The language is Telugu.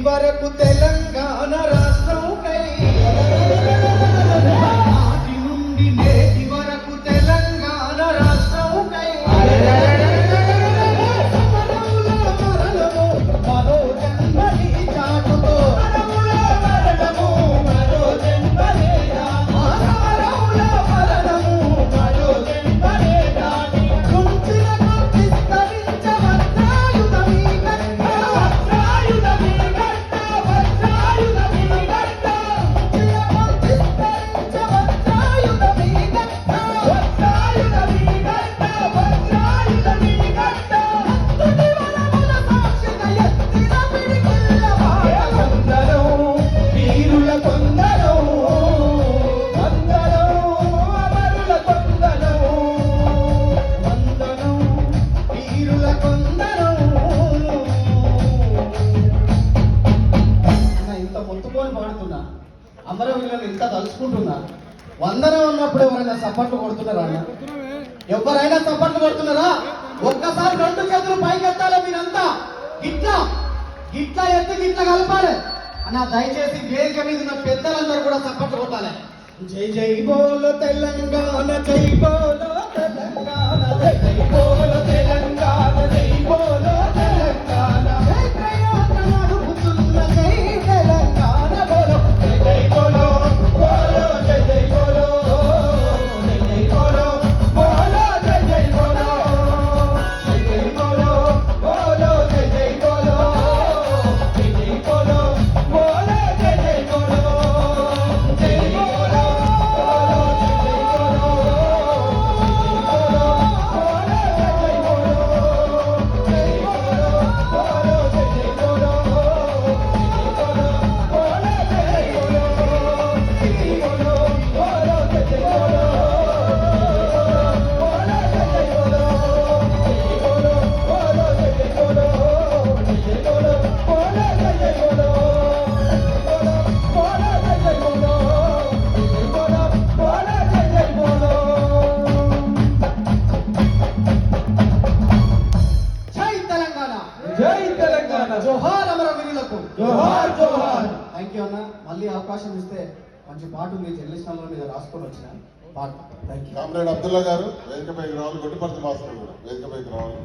వరకు తెలంగాణ రాష్ట్రం కై నాటి నుండి నేటి వరకు తెలంగాణ రాష్ట్రం కై సమరముల మరణము మరో జన్మని చాటుతో మరో జన్మని సమరముల మరణము మరో జన్మని దాటి కుంచిలకు విస్తరించవచ్చాయుధమీ పాడుతున్నా అమరవీరులను ఇంత తలుచుకుంటున్నా. వందనం ఉన్నప్పుడు ఎవరైనా సపోర్ట్లు కొడుతున్నారా అన్న? ఎవరైనా సపోర్ట్లు కొడుతున్నారా? ఒక్కసారి రెండు చేతులు పైకెత్తాలి మీరంతా. ఇట్లా ఇట్లా ఎత్తి ఇట్లా కలపాలి అన్న. దయచేసి వేదిక మీద ఉన్న పెద్దలందరూ కూడా సపోర్ట్లు కొట్టాలి. జై జై బోలో తెలంగాణ, జై బోలో తెలంగాణ, జై జై బోలో తెలంగాణ, జై బోలో తెలంగాణ, జై ప్రయాణ నడుపుతున్న జై తెలంగాణ బోలో, జై జై బోలో బోలో, జై జై బోలో, జై జై బోలో బోలో, జై జై బోలో, జై జై బోలో బోలో, జై జై బోలో, జై జై బోలో బోలో, జై జై బోలో, జై బోలో జోహార్ అమరవీరులకు, జోహార్ జోహార్. థ్యాంక్ యూ అన్న. మళ్ళీ అవకాశం ఇస్తే మంచి పాట ఉంది, చెల్లిస్తాను మీద రాసుకొని వచ్చిన పాట. Thank you. కామ్రేడ్ అబ్దుల్లా గారు వేదికపైకి రావాలి. గొడ్డిపర్తి మాస్టర్ కూడా వేదికపైకి రావాలి.